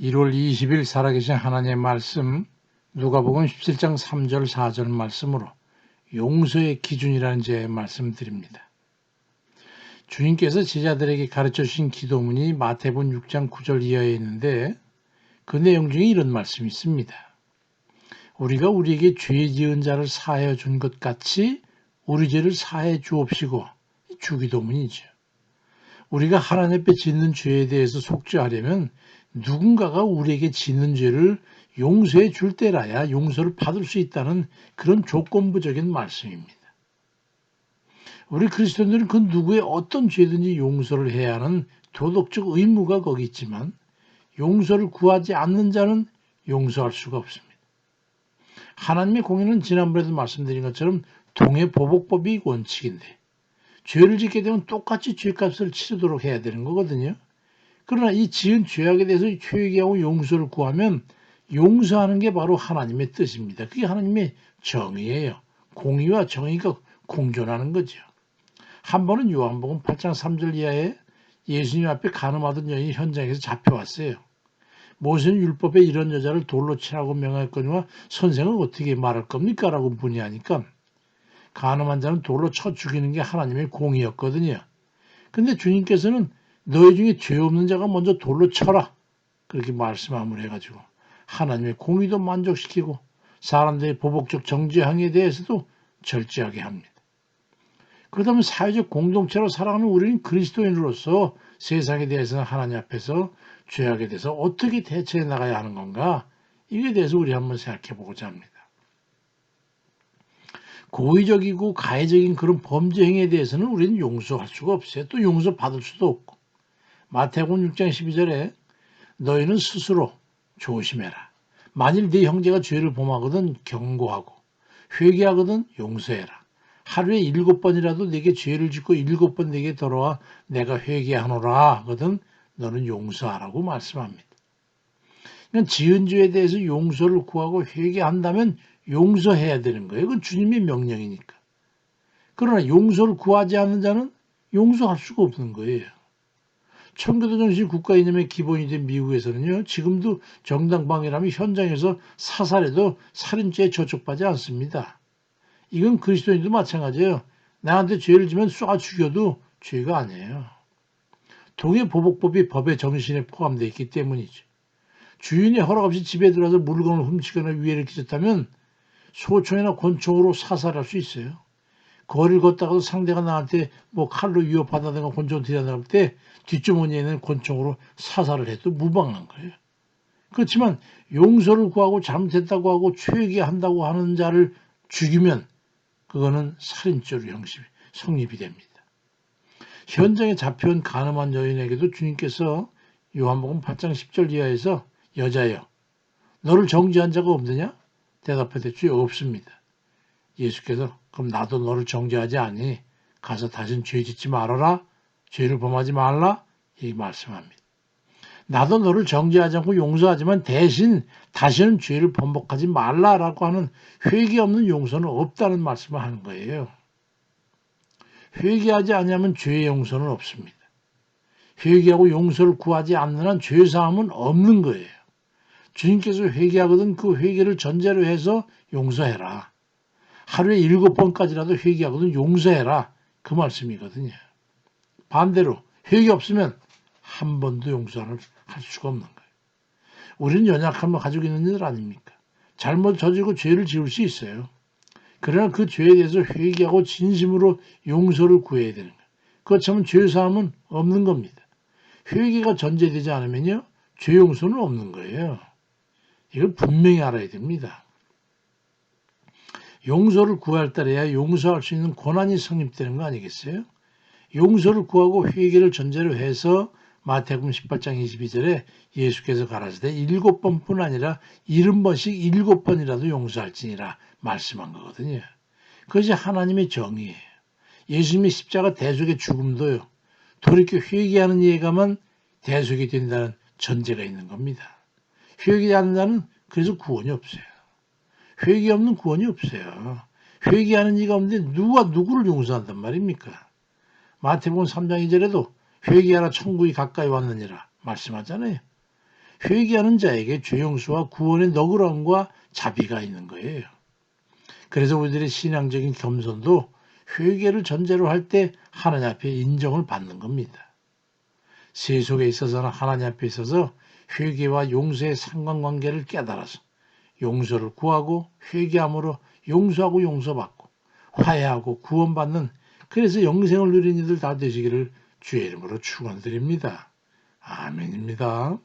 1월 20일 살아계신 하나님의 말씀 누가복음 17장 3절 4절 말씀으로 용서의 기준이라는 제 말씀드립니다. 주님께서 제자들에게 가르쳐 주신 기도문이 마태복음 6장 9절 이하에 있는데 그 내용 중에 이런 말씀이 있습니다. 우리가 우리에게 죄 지은 자를 사하여 준 것 같이 우리 죄를 사해 주옵시고, 주기도문이죠. 우리가 하나님 앞에 짓는 죄에 대해서 속죄하려면 누군가가 우리에게 짓는 죄를 용서해 줄 때라야 용서를 받을 수 있다는 그런 조건부적인 말씀입니다. 우리 그리스도인들은 그 누구의 어떤 죄든지 용서를 해야 하는 도덕적 의무가 거기 있지만 용서를 구하지 않는 자는 용서할 수가 없습니다. 하나님의 공의는 지난번에도 말씀드린 것처럼 동해보복법이 원칙인데 죄를 짓게 되면 똑같이 죄값을 치르도록 해야 되는 거거든요. 그러나 이 지은 죄악에 대해서 회개하고 용서를 구하면 용서하는 게 바로 하나님의 뜻입니다. 그게 하나님의 정의예요. 공의와 정의가 공존하는 거죠. 한 번은 요한복음 8장 3절 이하에 예수님 앞에 간음하던 여인이 현장에서 잡혀왔어요. 모세는 율법에 이런 여자를 돌로 치라고 명하였거니와 선생은 어떻게 말할 겁니까? 라고 문의하니까 간음한 자는 돌로 쳐 죽이는 게 하나님의 공의였거든요. 근데 주님께서는 너희 중에 죄 없는 자가 먼저 돌로 쳐라. 그렇게 말씀함을 해가지고 하나님의 공의도 만족시키고 사람들의 보복적 정죄 행위에 대해서도 절제하게 합니다. 그렇다면 사회적 공동체로 살아가는 우리는 그리스도인으로서 세상에 대해서는 하나님 앞에서 죄악에 대해서 어떻게 대처해 나가야 하는 건가? 이에 대해서 우리 한번 생각해 보고자 합니다. 고의적이고 가해적인 그런 범죄 행위에 대해서는 우리는 용서할 수가 없어요. 또 용서받을 수도 없고. 마태복음 6장 12절에 너희는 스스로 조심해라. 만일 네 형제가 죄를 범하거든 경고하고 회개하거든 용서해라. 하루에 7번이라도 네게 죄를 짓고 7번 네게 돌아와 내가 회개하노라 하거든 너는 용서하라고 말씀합니다. 그러니까 지은 죄에 대해서 용서를 구하고 회개한다면 용서해야 되는 거예요. 그건 주님의 명령이니까. 그러나 용서를 구하지 않는 자는 용서할 수가 없는 거예요. 청교도 정신 국가 이념의 기본이 된 미국에서는요. 지금도 정당방위라면 현장에서 사살해도 살인죄에 저촉받지 않습니다. 이건 그리스도인도 마찬가지예요. 나한테 죄를 지면 쏴 죽여도 죄가 아니에요. 동해보복법이 법의 정신에 포함되어 있기 때문이죠. 주인의 허락 없이 집에 들어와서 물건을 훔치거나 위해를 끼쳤다면 소총이나 권총으로 사살할 수 있어요. 거리를 걷다가도 상대가 나한테 뭐 칼로 위협하다든가 권총 들이댄다 할 때 뒷주머니에는 권총으로 사살을 해도 무방한 거예요. 그렇지만 용서를 구하고 잘못했다고 하고 회개한다고 하는 자를 죽이면 그거는 살인죄로 형식이 성립이 됩니다. 현장에 잡혀온 간음한 여인에게도 주님께서 요한복음 8장 10절 이하에서 여자여 너를 정죄한 자가 없느냐? 대답하되 주여 없습니다. 예수께서 그럼 나도 너를 정죄하지 아니 가서 다시는 죄 짓지 말아라. 죄를 범하지 말라. 이 말씀합니다. 나도 너를 정죄하지 않고 용서하지만 대신 다시는 죄를 번복하지 말라라고 하는 회개 없는 용서는 없다는 말씀을 하는 거예요. 회개하지 않으면 죄의 용서는 없습니다. 회개하고 용서를 구하지 않는 한 죄사함은 없는 거예요. 주님께서 회개하거든 그 회개를 전제로 해서 용서해라. 하루에 7번까지라도 회개하거든 용서해라. 그 말씀이거든요. 반대로 회개 없으면 한 번도 용서를 할 수가 없는 거예요. 우리는 연약함을 가지고 있는 일 아닙니까? 잘못 저지르고 죄를 지을 수 있어요. 그러나 그 죄에 대해서 회개하고 진심으로 용서를 구해야 되는 거예요. 그렇지만 죄사함은 없는 겁니다. 회개가 전제되지 않으면요. 죄 용서는 없는 거예요. 이걸 분명히 알아야 됩니다. 용서를 구할 때에야 용서할 수 있는 권한이 성립되는 거 아니겠어요? 용서를 구하고 회개를 전제로 해서 마태복음 18장 22절에 예수께서 가라사대 7번뿐 아니라 70번씩 7번이라도 용서할지니라 말씀한 거거든요. 그것이 하나님의 정의예요. 예수님의 십자가 대속의 죽음도요. 돌이켜 회개하는 예가만 대속이 된다는 전제가 있는 겁니다. 회개하는 자는 그래서 구원이 없어요. 회개 없는 구원이 없어요. 회개하는 이가 없는데 누가 누구를 용서한단 말입니까? 마태복음 3장 2절에도 회개하라 천국이 가까이 왔느니라 말씀하잖아요. 회개하는 자에게 죄 용서와 구원의 너그러움과 자비가 있는 거예요. 그래서 우리들의 신앙적인 겸손도 회개를 전제로 할 때 하나님 앞에 인정을 받는 겁니다. 세속에 있어서는 하나님 앞에 있어서 회개와 용서의 상관관계를 깨달아서 용서를 구하고 회개함으로 용서하고 용서받고 화해하고 구원받는, 그래서 영생을 누린 이들 다 되시기를 주의 이름으로 축원드립니다. 아멘입니다.